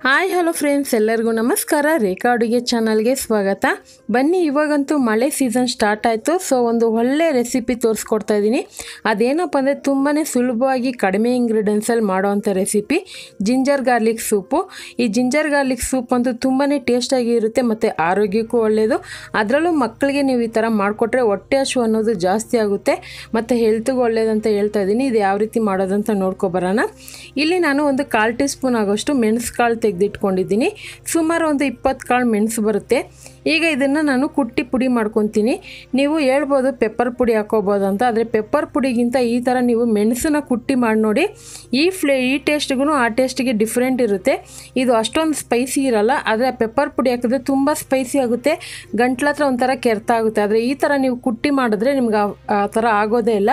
Hi hello friends, ಎಲ್ಲರಿಗೂ ನಮಸ್ಕಾರ. ರೇಖಾ ಅಡುಗೆ ಚಾನಲ್ಗೆ ಸ್ವಾಗತ. ಬನ್ನಿ, ಇವಾಗಂತೂ ಮಳೆ ಸೀಸನ್ ಸ್ಟಾರ್ಟ್ ಆಯಿತು. ಸೊ ಒಂದು ಒಳ್ಳೆ ರೆಸಿಪಿ ತೋರಿಸ್ಕೊಡ್ತಾ ಇದ್ದೀನಿ. ಅದೇನಪ್ಪ ಅಂದರೆ ತುಂಬಾ ಸುಲಭವಾಗಿ ಕಡಿಮೆ ಇಂಗ್ರೀಡಿಯೆಂಟ್ಸಲ್ಲಿ ಮಾಡೋವಂಥ ರೆಸಿಪಿ ಜಿಂಜರ್ ಗಾರ್ಲಿಕ್ ಸೂಪು. ಈ ಜಿಂಜರ್ ಗಾರ್ಲಿಕ್ ಸೂಪ್ ಅಂತೂ ತುಂಬಾ ಟೇಸ್ಟಾಗಿ ಇರುತ್ತೆ ಮತ್ತು ಆರೋಗ್ಯಕ್ಕೂ ಒಳ್ಳೆಯದು. ಅದರಲ್ಲೂ ಮಕ್ಕಳಿಗೆ ನೀವು ಈ ಥರ ಮಾಡಿಕೊಟ್ರೆ ಹೊಟ್ಟೆ ಹಸಿವು ಅನ್ನೋದು ಜಾಸ್ತಿ ಆಗುತ್ತೆ ಮತ್ತು ಹೆಲ್ತ್ಗೂ ಒಳ್ಳೆಯದಂತ ಹೇಳ್ತಾ ಇದ್ದೀನಿ. ಇದು ಯಾವ ರೀತಿ ಮಾಡೋದಂತ ನೋಡ್ಕೊಬರೋಣ. ಇಲ್ಲಿ ನಾನು ಒಂದು 1/4 ಟೀ ಸ್ಪೂನ್ ಆಗೋಷ್ಟು ಮೆಣಸು ಕಾಳು ತೆಗೆದಿಟ್ಕೊಂಡಿದ್ದೀನಿ. ಸುಮಾರು ಒಂದು 20 ಕಾಳು ಮೆಣಸು ಬರುತ್ತೆ. ಈಗ ಇದನ್ನು ನಾನು ಕುಟ್ಟಿ ಪುಡಿ ಮಾಡ್ಕೊತೀನಿ. ನೀವು ಹೇಳ್ಬೋದು ಪೆಪ್ಪರ್ ಪುಡಿ ಹಾಕೋಬೋದು ಅಂತ, ಆದರೆ ಪೆಪ್ಪರ್ ಪುಡಿಗಿಂತ ಈ ಥರ ನೀವು ಮೆಣಸನ್ನ ಕುಟ್ಟಿ ಮಾಡಿ ನೋಡಿ. ಈ ಟೇಸ್ಟ್ಗೂ ಆ ಟೇಸ್ಟಿಗೆ ಡಿಫ್ರೆಂಟ್ ಇರುತ್ತೆ. ಇದು ಅಷ್ಟೊಂದು ಸ್ಪೈಸಿ ಇರಲ್ಲ, ಆದರೆ ಪೆಪ್ಪರ್ ಪುಡಿ ಹಾಕಿದ್ರೆ ತುಂಬ ಸ್ಪೈಸಿ ಆಗುತ್ತೆ, ಗಂಟ್ಲ ಹತ್ರ ಒಂಥರ ಕೆರ್ತ ಆಗುತ್ತೆ. ಆದರೆ ಈ ಥರ ನೀವು ಕುಟ್ಟಿ ಮಾಡಿದ್ರೆ ನಿಮ್ಗೆ ಆ ಥರ ಆಗೋದೇ ಇಲ್ಲ.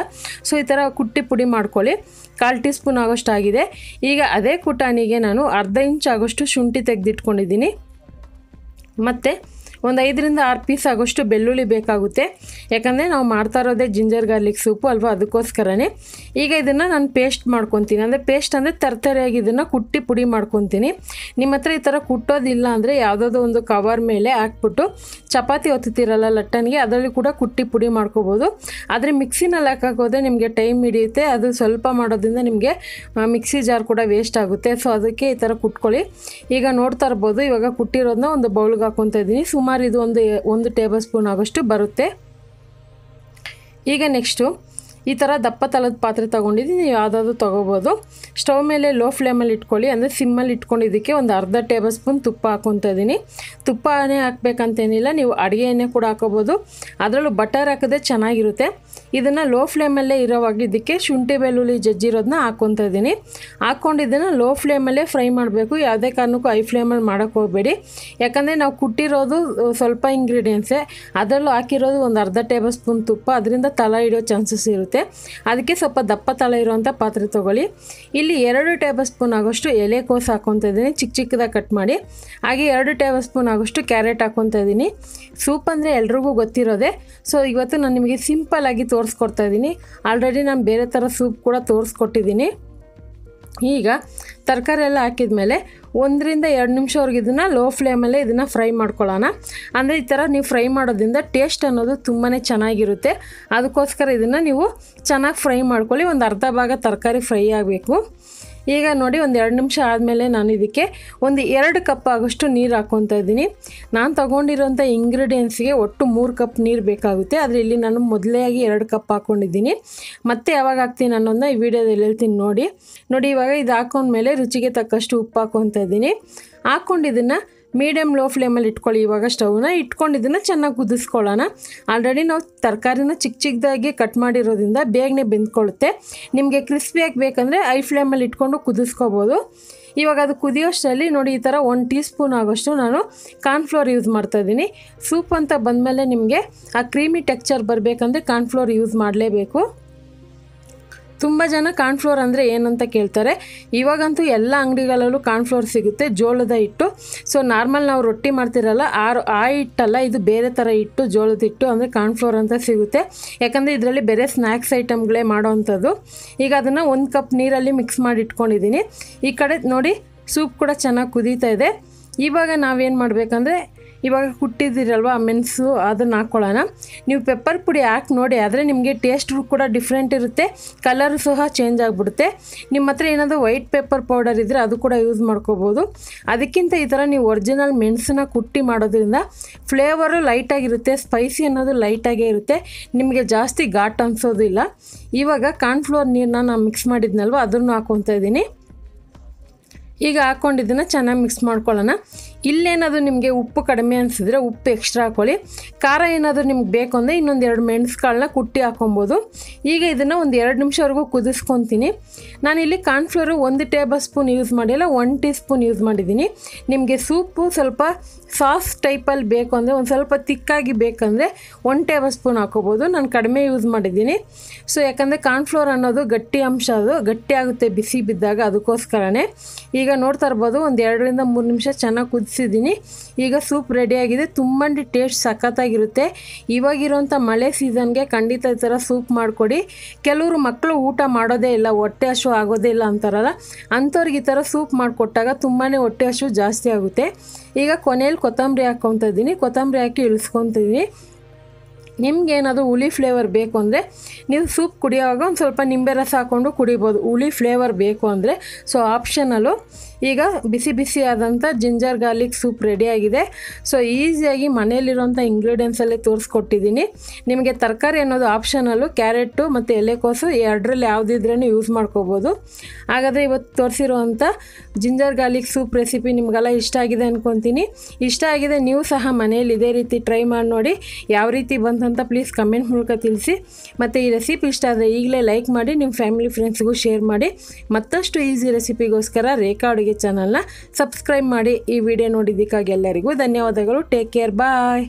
ಸೊ ಈ ಥರ ಕುಟ್ಟಿ ಪುಡಿ ಮಾಡ್ಕೊಳ್ಳಿ. 1/4 ಟೀ ಸ್ಪೂನ್ ಆಗೋಷ್ಟು ಆಗಿದೆ. ಈಗ ಅದೇ ಕುಟಾಣಿಗೆ ನಾನು ಅರ್ಧ ಇಂಚ್ ಆಗೋಷ್ಟು ಶುಂಠಿ ತೆಗೆದಿಟ್ಕೊಂಡಿದ್ದೀನಿ. ಮತ್ತು ಒಂದು 5ರಿಂದ 6 ಪೀಸ್ ಆಗೋಷ್ಟು ಬೆಳ್ಳುಳ್ಳಿ ಬೇಕಾಗುತ್ತೆ. ಯಾಕಂದರೆ ನಾವು ಮಾಡ್ತಾ ಇರೋದೇ ಜಿಂಜರ್ ಗಾರ್ಲಿಕ್ ಸೂಪು ಅಲ್ವಾ, ಅದಕ್ಕೋಸ್ಕರನೇ. ಈಗ ಇದನ್ನು ನಾನು ಪೇಸ್ಟ್ ಮಾಡ್ಕೊತೀನಿ. ಅಂದರೆ ಪೇಸ್ಟ್ ಅಂದರೆ ತರತರಿಯಾಗಿ ಇದನ್ನು ಕುಟ್ಟಿ ಪುಡಿ ಮಾಡ್ಕೊತೀನಿ. ನಿಮ್ಮ ಹತ್ರ ಈ ಥರ ಕುಟ್ಟೋದಿಲ್ಲ ಅಂದರೆ ಯಾವುದಾದ್ರು ಒಂದು ಕವರ್ ಮೇಲೆ ಹಾಕ್ಬಿಟ್ಟು ಚಪಾತಿ ಒತ್ತುತ್ತೀರಲ್ಲ ಲಟ್ಟಣಿಗೆ, ಅದರಲ್ಲಿ ಕೂಡ ಕುಟ್ಟಿ ಪುಡಿ ಮಾಡ್ಕೋಬೋದು. ಆದರೆ ಮಿಕ್ಸಿನಲ್ಲಿ ಹಾಕೋದ್ರೆ ನಿಮಗೆ ಟೈಮ್ ಹಿಡಿಯುತ್ತೆ. ಅದು ಸ್ವಲ್ಪ ಮಾಡೋದ್ರಿಂದ ನಿಮಗೆ ಮಿಕ್ಸಿ ಜಾರ್ ಕೂಡ ವೇಸ್ಟ್ ಆಗುತ್ತೆ. ಸೊ ಅದಕ್ಕೆ ಈ ಥರ ಕುಟ್ಕೊಳ್ಳಿ. ಈಗ ನೋಡ್ತಾ ಇರ್ಬೋದು, ಇವಾಗ ಕುಟ್ಟಿರೋದನ್ನ ಒಂದು ಬೌಲ್ಗೆ ಹಾಕ್ಕೊತಾ ಇದ್ದೀನಿ. ಸುಮಾರು ಇದು ಒಂದು ಟೇಬಲ್ ಸ್ಪೂನ್ ಆಗೋಷ್ಟು ಬರುತ್ತೆ. ಈಗ ನೆಕ್ಸ್ಟು ಈ ಥರ ದಪ್ಪ ತಲದ ಪಾತ್ರೆ ತೊಗೊಂಡಿದ್ದೀನಿ. ನೀವು ಯಾವುದಾದ್ರು ತೊಗೋಬೋದು. ಸ್ಟವ್ ಮೇಲೆ ಲೋ ಫ್ಲೇಮಲ್ಲಿ ಇಟ್ಕೊಳ್ಳಿ, ಅಂದರೆ ಸಿಮ್ಮಲ್ಲಿ ಇಟ್ಕೊಂಡಿದ್ದಕ್ಕೆ ಒಂದು ಅರ್ಧ ಟೇಬಲ್ ಸ್ಪೂನ್ ತುಪ್ಪ ಹಾಕ್ಕೊತಾ ಇದ್ದೀನಿ. ತುಪ್ಪನೇ ಹಾಕ್ಬೇಕಂತೇನಿಲ್ಲ, ನೀವು ಅಡುಗೆ ಎಣ್ಣೆ ಕೂಡ ಹಾಕೋಬೋದು. ಅದರಲ್ಲೂ ಬಟರ್ ಹಾಕಿದ್ರೆ ಚೆನ್ನಾಗಿರುತ್ತೆ. ಇದನ್ನು ಲೋ ಫ್ಲೇಮಲ್ಲೇ ಇರೋವಾಗ ಇದಕ್ಕೆ ಶುಂಠಿ ಬೆಳ್ಳುಳ್ಳಿ ಜಜ್ಜಿರೋದನ್ನ ಹಾಕ್ಕೊತಾ ಇದ್ದೀನಿ. ಹಾಕ್ಕೊಂಡಿದ್ದನ್ನು ಲೋ ಫ್ಲೇಮಲ್ಲೇ ಫ್ರೈ ಮಾಡಬೇಕು. ಯಾವುದೇ ಕಾರಣಕ್ಕೂ ಹೈ ಫ್ಲೇಮಲ್ಲಿ ಮಾಡೋಕ್ಕೆ ಹೋಗಬೇಡಿ. ಯಾಕಂದರೆ ನಾವು ಕುಟ್ಟಿರೋದು ಸ್ವಲ್ಪ ಇಂಗ್ರೀಡಿಯೆಂಟ್ಸೇ, ಅದರಲ್ಲೂ ಹಾಕಿರೋದು ಒಂದು ಅರ್ಧ ಟೇಬಲ್ ಸ್ಪೂನ್ ತುಪ್ಪ, ಅದರಿಂದ ತಳ ಹಿಡಿಯೋ ಚಾನ್ಸಸ್ ಇರುತ್ತೆ. ಅದಕ್ಕೆ ಸ್ವಲ್ಪ ದಪ್ಪ ತಳ ಇರುವಂಥ ಪಾತ್ರೆ ತೊಗೊಳ್ಳಿ. ಇಲ್ಲಿ 2 ಟೇಬಲ್ ಸ್ಪೂನ್ ಆಗೋಷ್ಟು ಎಲೆಕೋಸು ಹಾಕ್ಕೊತಾ ಇದ್ದೀನಿ, ಚಿಕ್ಕ ಚಿಕ್ಕದಾಗಿ ಕಟ್ ಮಾಡಿ. ಹಾಗೆ 2 ಟೇಬಲ್ ಸ್ಪೂನ್ ಆಗೋಷ್ಟು ಕ್ಯಾರೆಟ್ ಹಾಕ್ಕೊತಾ ಇದ್ದೀನಿ. ಸೂಪ್ ಅಂದರೆ ಎಲ್ರಿಗೂ ಗೊತ್ತಿರೋದೆ. ಸೊ ಇವತ್ತು ನಾನು ನಿಮಗೆ ಸಿಂಪಲ್ಲಾಗಿ ತೋರಿಸ್ಕೊಡ್ತಾ ಇದ್ದೀನಿ. ಆಲ್ರೆಡಿ ನಾನು ಬೇರೆ ಥರ ಸೂಪ್ ಕೂಡ ತೋರಿಸ್ಕೊಟ್ಟಿದ್ದೀನಿ. ಈಗ ತರಕಾರಿ ಎಲ್ಲ ಹಾಕಿದ ಮೇಲೆ 1ರಿಂದ 2 ನಿಮಿಷವರೆಗೆ ಇದನ್ನು ಲೋ ಫ್ಲೇಮಲ್ಲೇ ಇದನ್ನು ಫ್ರೈ ಮಾಡ್ಕೊಳ್ಳೋಣ. ಅಂದರೆ ಈ ಥರ ನೀವು ಫ್ರೈ ಮಾಡೋದ್ರಿಂದ ಟೇಸ್ಟ್ ಅನ್ನೋದು ತುಂಬಾ ಚೆನ್ನಾಗಿರುತ್ತೆ. ಅದಕ್ಕೋಸ್ಕರ ಇದನ್ನು ನೀವು ಚೆನ್ನಾಗಿ ಫ್ರೈ ಮಾಡ್ಕೊಳ್ಳಿ. ಒಂದು ಅರ್ಧ ಭಾಗ ತರಕಾರಿ ಫ್ರೈ ಆಗಬೇಕು. ಈಗ ನೋಡಿ, ಒಂದು 2 ನಿಮಿಷ ಆದಮೇಲೆ ನಾನು ಇದಕ್ಕೆ ಒಂದು 2 ಕಪ್ ಆಗೋಷ್ಟು ನೀರು ಹಾಕ್ಕೊತಾ ಇದ್ದೀನಿ. ನಾನು ತೊಗೊಂಡಿರೋಂಥ ಇಂಗ್ರೀಡಿಯೆಂಟ್ಸ್ಗೆ ಒಟ್ಟು 3 ಕಪ್ ನೀರು ಬೇಕಾಗುತ್ತೆ. ಆದರೆ ಇಲ್ಲಿ ನಾನು ಮೊದಲೇ 2 ಕಪ್ ಹಾಕ್ಕೊಂಡಿದ್ದೀನಿ. ಮತ್ತೆ ಯಾವಾಗ ಹಾಕ್ತೀನಿ ಅನ್ನೋದನ್ನ ಈ ವಿಡಿಯೋದಲ್ಲಿ ಹೇಳ್ತೀನಿ ನೋಡಿ. ಇವಾಗ ಇದು ಹಾಕೊಂಡ್ಮೇಲೆ ರುಚಿಗೆ ತಕ್ಕಷ್ಟು ಉಪ್ಪು ಹಾಕ್ಕೊತಾ ಇದ್ದೀನಿ. ಹಾಕ್ಕೊಂಡಿದ್ದನ್ನು ಮೀಡಿಯಮ್ ಲೋ ಫ್ಲೇಮಲ್ಲಿ ಇಟ್ಕೊಳ್ಳಿ. ಇವಾಗ ಸ್ಟವ್ನ ಇಟ್ಕೊಂಡಿದ್ದನ್ನು ಚೆನ್ನಾಗಿ ಕುದಿಸ್ಕೊಳ್ಳೋಣ. ಆಲ್ರೆಡಿ ನಾವು ತರಕಾರಿನ ಚಿಕ್ಕ ಚಿಕ್ಕದಾಗಿ ಕಟ್ ಮಾಡಿರೋದ್ರಿಂದ ಬೇಗನೆ ಬೆಂದ್ಕೊಳ್ಳುತ್ತೆ. ನಿಮಗೆ ಕ್ರಿಸ್ಪಿಯಾಗಿ ಬೇಕಂದರೆ ಹೈ ಫ್ಲೇಮಲ್ಲಿ ಇಟ್ಕೊಂಡು ಕುದಿಸ್ಕೋಬೋದು. ಇವಾಗ ಅದು ಕುದಿಯೋಷ್ಟರಲ್ಲಿ ನೋಡಿ, ಈ ಥರ 1 ಟೀ ಸ್ಪೂನ್ ಆಗೋಷ್ಟು ನಾನು ಕಾರ್ನ್ಫ್ಲೋರ್ ಯೂಸ್ ಮಾಡ್ತಾಯಿದ್ದೀನಿ. ಸೂಪ್ ಅಂತ ಬಂದಮೇಲೆ ನಿಮಗೆ ಆ ಕ್ರೀಮಿ ಟೆಕ್ಸ್ಚರ್ ಬರಬೇಕಂದ್ರೆ ಕಾರ್ನ್ಫ್ಲೋರ್ ಯೂಸ್ ಮಾಡಲೇಬೇಕು. ತುಂಬ ಜನ ಕಾರ್ನ್ಫ್ಲೋರ್ ಅಂದರೆ ಏನಂತ ಕೇಳ್ತಾರೆ. ಇವಾಗಂತೂ ಎಲ್ಲ ಅಂಗಡಿಗಳಲ್ಲೂ ಕಾರ್ನ್ಫ್ಲೋರ್ ಸಿಗುತ್ತೆ, ಜೋಳದ ಹಿಟ್ಟು. ಸೊ ನಾರ್ಮಲ್ ನಾವು ರೊಟ್ಟಿ ಮಾಡ್ತಿರಲ್ಲ ಆ ಹಿಟ್ಟಲ್ಲ, ಇದು ಬೇರೆ ಥರ ಹಿಟ್ಟು, ಜೋಳದ ಹಿಟ್ಟು, ಅಂದರೆ ಕಾರ್ನ್ಫ್ಲೋರ್ ಅಂತ ಸಿಗುತ್ತೆ. ಯಾಕಂದರೆ ಇದರಲ್ಲಿ ಬೇರೆ ಸ್ನ್ಯಾಕ್ಸ್ ಐಟಮ್ಗಳೇ ಮಾಡೋವಂಥದ್ದು. ಈಗ ಅದನ್ನು 1 ಕಪ್ ನೀರಲ್ಲಿ ಮಿಕ್ಸ್ ಮಾಡಿ ಇಟ್ಕೊಂಡಿದ್ದೀನಿ. ಈ ಕಡೆ ನೋಡಿ, ಸೂಪ್ ಕೂಡ ಚೆನ್ನಾಗಿ ಕುದೀತಾ ಇದೆ. ಇವಾಗ ನಾವೇನು ಮಾಡಬೇಕಂದ್ರೆ, ಇವಾಗ ಕುಟ್ಟಿದ್ದೀರಲ್ವ ಮೆಣಸು, ಅದನ್ನು ಹಾಕ್ಕೊಳ್ಳೋಣ. ನೀವು ಪೆಪ್ಪರ್ ಪುಡಿ ಹಾಕಿ ನೋಡಿ, ಆದರೆ ನಿಮಗೆ ಟೇಸ್ಟ್ ಕೂಡ ಡಿಫ್ರೆಂಟ್ ಇರುತ್ತೆ, ಕಲರು ಸಹ ಚೇಂಜ್ ಆಗಿಬಿಡುತ್ತೆ. ನಿಮ್ಮ ಹತ್ರ ಏನಾದರೂ ವೈಟ್ ಪೆಪ್ಪರ್ ಪೌಡರ್ ಇದ್ದರೆ ಅದು ಕೂಡ ಯೂಸ್ ಮಾಡ್ಕೋಬೋದು. ಅದಕ್ಕಿಂತ ಈ ಥರ ನೀವು ಒರಿಜಿನಲ್ ಮೆಣಸನ್ನ ಕುಟ್ಟಿ ಮಾಡೋದ್ರಿಂದ ಫ್ಲೇವರು ಲೈಟಾಗಿರುತ್ತೆ, ಸ್ಪೈಸಿ ಅನ್ನೋದು ಲೈಟಾಗೇ ಇರುತ್ತೆ, ನಿಮಗೆ ಜಾಸ್ತಿ ಘಾಟ್ ಅನಿಸೋದಿಲ್ಲ. ಇವಾಗ ಕಾರ್ನ್ಫ್ಲೋರ್ ನೀರನ್ನ ನಾನು ಮಿಕ್ಸ್ ಮಾಡಿದ್ನಲ್ವ, ಅದನ್ನು ಹಾಕ್ಕೊತಾ ಇದ್ದೀನಿ. ಈಗ ಹಾಕ್ಕೊಂಡಿದ್ದನ್ನು ಚೆನ್ನಾಗಿ ಮಿಕ್ಸ್ ಮಾಡ್ಕೊಳ್ಳೋಣ. ಇಲ್ಲೇನಾದರೂ ನಿಮಗೆ ಉಪ್ಪು ಕಡಿಮೆ ಅನಿಸಿದ್ರೆ ಉಪ್ಪು ಎಕ್ಸ್ಟ್ರಾ ಹಾಕ್ಕೊಳ್ಳಿ. ಖಾರ ಏನಾದರೂ ನಿಮ್ಗೆ ಬೇಕು ಅಂದರೆ ಇನ್ನೊಂದು 2 ಮೆಣಸು ಕಾಳನ್ನ ಕುಟ್ಟಿ ಹಾಕ್ಕೊಬೋದು. ಈಗ ಇದನ್ನು ಒಂದು 2 ನಿಮಿಷವರೆಗೂ ಕುದಿಸ್ಕೊತೀನಿ. ನಾನಿಲ್ಲಿ ಕಾರ್ನ್ಫ್ಲೋರು 1 ಟೇಬಲ್ ಸ್ಪೂನ್ ಯೂಸ್ ಮಾಡಿಲ್ಲ, 1 ಟೀ ಸ್ಪೂನ್ ಯೂಸ್ ಮಾಡಿದ್ದೀನಿ. ನಿಮಗೆ ಸೂಪು ಸ್ವಲ್ಪ ಸಾಸ್ ಟೈಪಲ್ಲಿ ಬೇಕು ಅಂದರೆ, ಒಂದು ಸ್ವಲ್ಪ ತಿಕ್ಕಾಗಿ ಬೇಕಂದರೆ 1 ಟೇಬಲ್ ಸ್ಪೂನ್ ಹಾಕ್ಕೋಬೋದು. ನಾನು ಕಡಿಮೆ ಯೂಸ್ ಮಾಡಿದ್ದೀನಿ. ಸೊ ಯಾಕಂದರೆ ಕಾರ್ನ್ಫ್ಲೋರ್ ಅನ್ನೋದು ಗಟ್ಟಿ ಅಂಶ, ಅದು ಗಟ್ಟಿ ಆಗುತ್ತೆ ಬಿಸಿ ಬಿದ್ದಾಗ, ಅದಕ್ಕೋಸ್ಕರನೇ. ಈಗ ನೋಡ್ತಾ ಇರ್ಬೋದು, ಒಂದು 2ರಿಂದ 3 ನಿಮಿಷ ಚೆನ್ನಾಗಿ ಕುದಿಸಿದ್ದೀನಿ. ಈಗ ಸೂಪ್ ರೆಡಿಯಾಗಿದೆ. ತುಂಬಾ ಟೇಸ್ಟ್ ಸಖತ್ತಾಗಿರುತ್ತೆ. ಇವಾಗಿರೋಂಥ ಮಳೆ ಸೀಸನ್ಗೆ ಖಂಡಿತ ಈ ಥರ ಸೂಪ್ ಮಾಡಿಕೊಡಿ. ಕೆಲವರು ಮಕ್ಕಳು ಊಟ ಮಾಡೋದೇ ಇಲ್ಲ, ಹೊಟ್ಟೆ ಹಸಿವು ಆಗೋದೇ ಇಲ್ಲ ಅಂತಾರಲ್ಲ, ಅಂಥವ್ರಿಗೆ ಈ ಥರ ಸೂಪ್ ಮಾಡಿಕೊಟ್ಟಾಗ ತುಂಬಾ ಹೊಟ್ಟೆ ಹಸಿವು ಜಾಸ್ತಿ ಆಗುತ್ತೆ. ಈಗ ಕೊನೆಯಲ್ಲಿ ಕೊತ್ತಂಬರಿ ಹಾಕ್ಕೊತಾ ಇದ್ದೀನಿ. ಕೊತ್ತಂಬರಿ ಹಾಕಿ ಇಳಿಸ್ಕೊತಿದ್ದೀನಿ. ನಿಮ್ಗೇನಾದರೂ ಹುಳಿ ಫ್ಲೇವರ್ ಬೇಕು ಅಂದರೆ ನೀವು ಸೂಪ್ ಕುಡಿಯೋವಾಗ ಒಂದು ಸ್ವಲ್ಪ ನಿಂಬೆ ರಸ ಹಾಕ್ಕೊಂಡು ಕುಡಿಬೋದು. ಹುಳಿ ಫ್ಲೇವರ್ ಬೇಕು ಅಂದರೆ ಸೊ ಆಪ್ಷನಲ್ಲು. ಈಗ ಬಿಸಿ ಬಿಸಿ ಆದಂಥ ಜಿಂಜರ್ ಗಾರ್ಲಿಕ್ ಸೂಪ್ ರೆಡಿಯಾಗಿದೆ. ಸೊ ಈಸಿಯಾಗಿ ಮನೆಯಲ್ಲಿರೋಂಥ ಇಂಗ್ರೀಡಿಯೆಂಟ್ಸಲ್ಲೇ ತೋರಿಸ್ಕೊಟ್ಟಿದ್ದೀನಿ. ನಿಮಗೆ ತರಕಾರಿ ಅನ್ನೋದು ಆಪ್ಷನಲ್ಲು. ಕ್ಯಾರೆಟು ಮತ್ತು ಎಲೆಕೋಸು ಎರಡರಲ್ಲಿ ಯಾವುದಿದ್ರೂ ಯೂಸ್ ಮಾಡ್ಕೋಬೋದು. ಹಾಗಾದರೆ ಇವತ್ತು ತೋರಿಸಿರುವಂಥ ಜಿಂಜರ್ ಗಾರ್ಲಿಕ್ ಸೂಪ್ ರೆಸಿಪಿ ನಿಮಗೆಲ್ಲ ಇಷ್ಟ ಆಗಿದೆ ಅಂದ್ಕೊತೀನಿ. ಇಷ್ಟ ಆಗಿದೆ ನೀವು ಸಹ ಮನೆಯಲ್ಲಿ ಇದೇ ರೀತಿ ಟ್ರೈ ಮಾಡಿ ನೋಡಿ. ಯಾವ ರೀತಿ ಬಂತಂತ ಪ್ಲೀಸ್ ಕಮೆಂಟ್ ಮೂಲಕ ತಿಳಿಸಿ. ಮತ್ತು ಈ ರೆಸಿಪಿ ಇಷ್ಟ ಆದರೆ ಈಗಲೇ ಲೈಕ್ ಮಾಡಿ ನಿಮ್ಮ ಫ್ಯಾಮಿಲಿ ಫ್ರೆಂಡ್ಸ್ಗೂ ಶೇರ್ ಮಾಡಿ. ಮತ್ತಷ್ಟು ಈಸಿ ರೆಸಿಪಿಗೋಸ್ಕರ ರೇಖಾ ಅಡುಗೆ ಚಾನಲ್ನ ಸಬ್ಸ್ಕ್ರೈಬ್ ಮಾಡಿ. ಈ ವಿಡಿಯೋ ನೋಡಿದ್ದಕ್ಕಾಗಿ ಎಲ್ಲರಿಗೂ ಧನ್ಯವಾದಗಳು. ಟೇಕ್ ಕೇರ್, ಬಾಯ್.